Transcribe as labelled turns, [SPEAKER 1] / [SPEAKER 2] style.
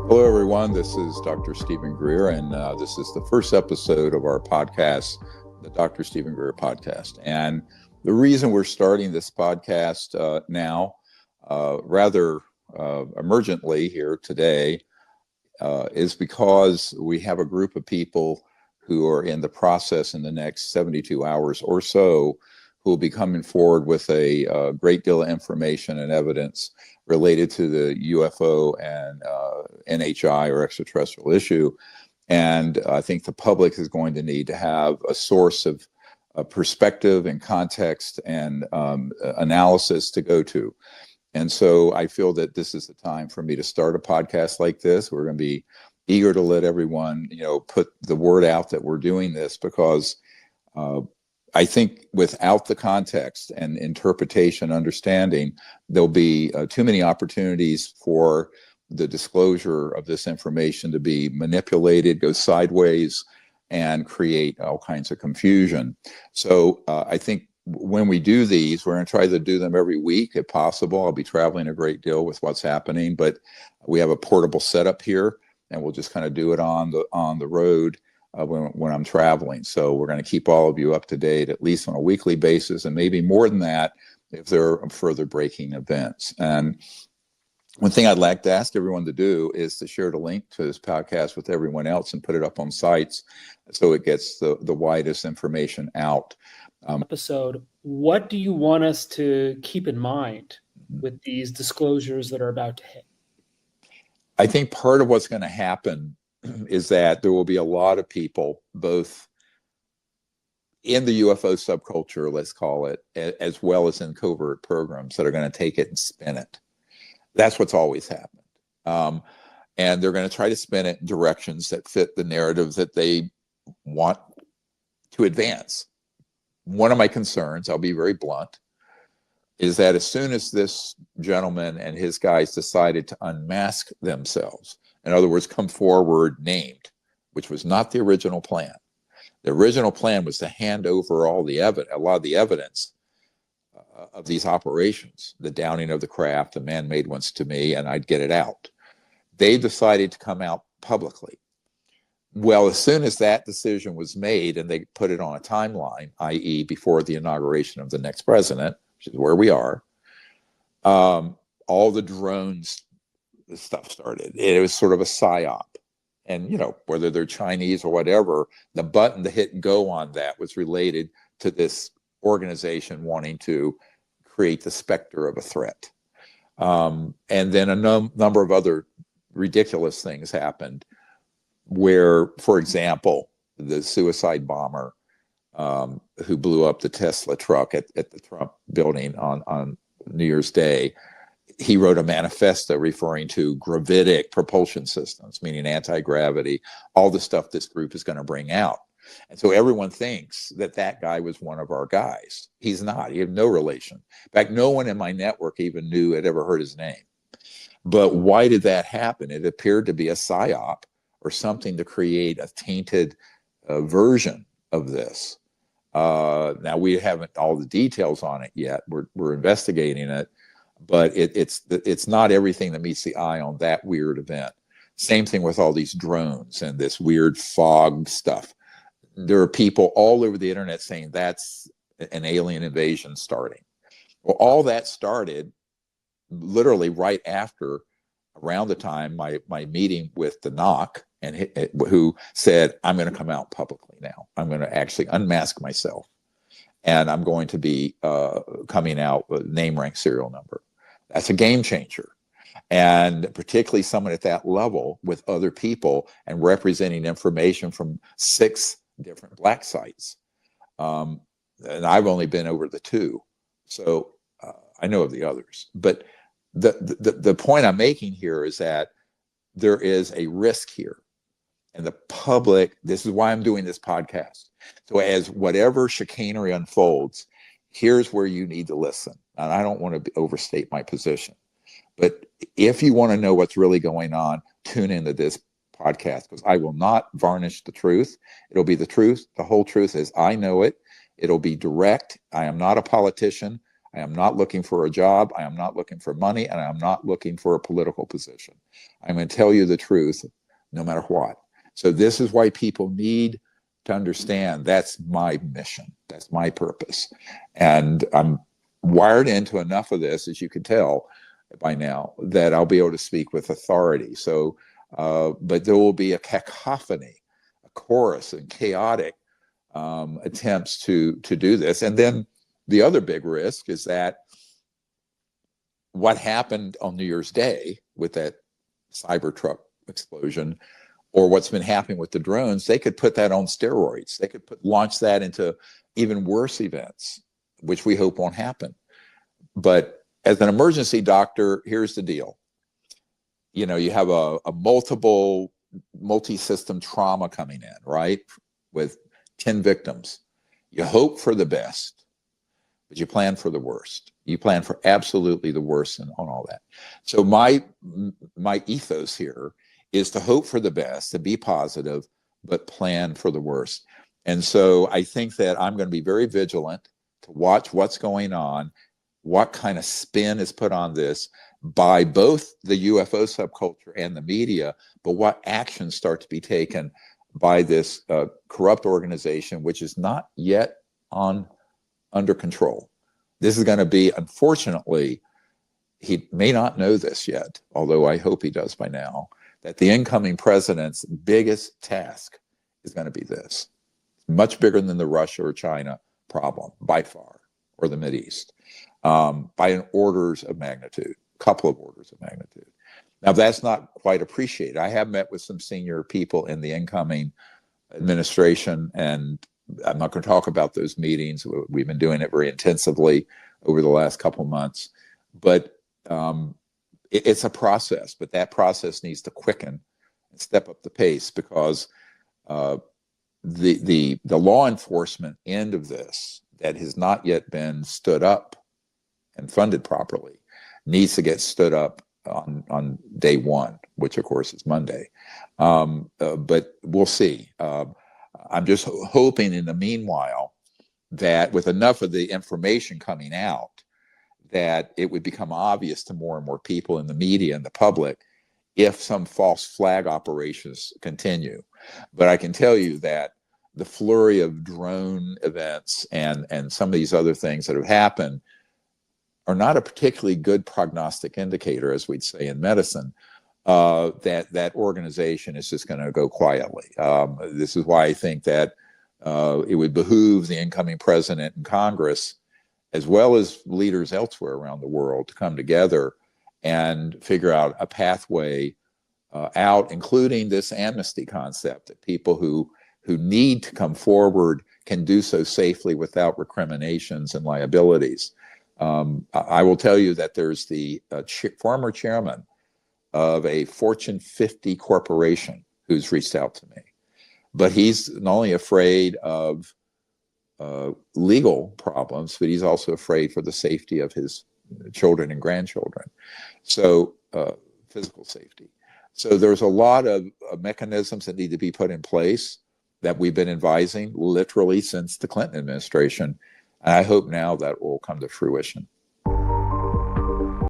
[SPEAKER 1] Hello, everyone. This is Dr. Stephen Greer, and this is the first episode of our podcast, the Dr. Stephen Greer podcast. And the reason we're starting this podcast now, rather emergently here today, is because we have a group of people who are in the process in the next 72 hours or so who will be coming forward with a great deal of information and evidence related to the UFO and NHI or extraterrestrial issue. And I think the public is going to need to have a source of perspective and context and analysis to go to. And so I feel that this is the time for me to start a podcast like this. We're going to be eager to let everyone, put the word out that we're doing this, because I think without the context and interpretation, understanding, there'll be too many opportunities for the disclosure of this information to be manipulated, go sideways, and create all kinds of confusion. So I think when we do these, we're going to try to do them every week if possible. I'll be traveling a great deal with what's happening, but we have a portable setup here, and we'll just kind of do it on the road when I'm traveling. So we're going to keep all of you up to date, at least on a weekly basis, and maybe more than that if there are further breaking events. And one thing I'd like to ask everyone to do is to share the link to this podcast with everyone else and put it up on sites so it gets the widest information out.
[SPEAKER 2] Episode, what do you want us to keep in mind with these disclosures that are about to hit?
[SPEAKER 1] I think part of what's going to happen is that there will be a lot of people, both in the UFO subculture, let's call it, as well as in covert programs, that are going to take it and spin it. That's what's always happened. And they're going to try to spin it in directions that fit the narrative that they want to advance. One of my concerns, I'll be very blunt, is that as soon as this gentleman and his guys decided to unmask themselves, in other words, come forward named, which was not the original plan. The original plan was to hand over a lot of the evidence of these operations, the downing of the craft, the man-made ones to me, and I'd get it out. They decided to come out publicly. Well, as soon as that decision was made and they put it on a timeline, i.e. before the inauguration of the next president, which is where we are, all the drones stuff started. It was sort of a psyop. And, whether they're Chinese or whatever, the button to hit and go on that was related to this organization wanting to create the specter of a threat. And then a number of other ridiculous things happened where, for example, the suicide bomber who blew up the Tesla truck at the Trump building on New Year's Day, he wrote a manifesto referring to gravitic propulsion systems, meaning anti-gravity, all the stuff this group is going to bring out. And so everyone thinks that guy was one of our guys. He's not. He had no relation. In fact, no one in my network even had ever heard his name. But why did that happen? It appeared to be a psyop or something to create a tainted version of this. Now, we haven't all the details on it yet. We're investigating it. But it's not everything that meets the eye on that weird event. Same thing with all these drones and this weird fog stuff. There are people all over the internet saying that's an alien invasion starting. Well, all that started literally right after, around the time my meeting with the NOC, and who said, I'm going to come out publicly now. I'm going to actually unmask myself. And I'm going to be coming out with name, rank, serial number. That's a game changer. And particularly someone at that level with other people and representing information from 6 different black sites. And I've only been over the 2. So I know of the others. But the point I'm making here is that there is a risk here. And the public, this is why I'm doing this podcast. So as whatever chicanery unfolds, here's where you need to listen. And I don't want to overstate my position. But if you want to know what's really going on, tune into this podcast, because I will not varnish the truth. It'll be the truth, the whole truth as I know it. It'll be direct. I am not a politician. I am not looking for a job. I am not looking for money, and I am not looking for a political position. I'm going to tell you the truth, no matter what. So this is why people need to understand that's my mission. That's my purpose. And I'm wired into enough of this, as you can tell by now, that I'll be able to speak with authority. So, but there will be a cacophony, a chorus, and chaotic attempts to do this. And then the other big risk is that what happened on New Year's Day with that Cybertruck explosion, or what's been happening with the drones, they could put that on steroids. They could launch that into even worse events, which we hope won't happen. But as an emergency doctor, here's the deal. You know, you have a multi-system trauma coming in, right? With 10 victims. You hope for the best, but you plan for the worst. You plan for absolutely the worst on all that. So my ethos here is to hope for the best, to be positive, but plan for the worst. And so I think that I'm going to be very vigilant to watch what's going on, what kind of spin is put on this by both the UFO subculture and the media, but what actions start to be taken by this corrupt organization, which is not yet under control. This is going to be, unfortunately, he may not know this yet, although I hope he does by now, that the incoming president's biggest task is going to be this. Much bigger than the Russia or China problem, by far, or the Mideast, by an orders of magnitude, couple of orders of magnitude. Now, that's not quite appreciated. I have met with some senior people in the incoming administration, and I'm not going to talk about those meetings. We've been doing it very intensively over the last couple of months, but it's a process, but that process needs to quicken and step up the pace, because the law enforcement end of this that has not yet been stood up and funded properly needs to get stood up on day one, which of course is Monday. But we'll see. I'm just hoping in the meanwhile that with enough of the information coming out, that it would become obvious to more and more people in the media and the public if some false flag operations continue. But I can tell you that the flurry of drone events and some of these other things that have happened are not a particularly good prognostic indicator, as we'd say in medicine, that organization is just going to go quietly. This is why I think that it would behoove the incoming president and Congress, as well as leaders elsewhere around the world, to come together and figure out a pathway out, including this amnesty concept, that people who need to come forward can do so safely without recriminations and liabilities. I will tell you that there's the former chairman of a Fortune 50 corporation who's reached out to me, but he's not only afraid of legal problems, but he's also afraid for the safety of his children and grandchildren. So physical safety. So there's a lot of mechanisms that need to be put in place that we've been advising literally since the Clinton administration. And I hope now that will come to fruition.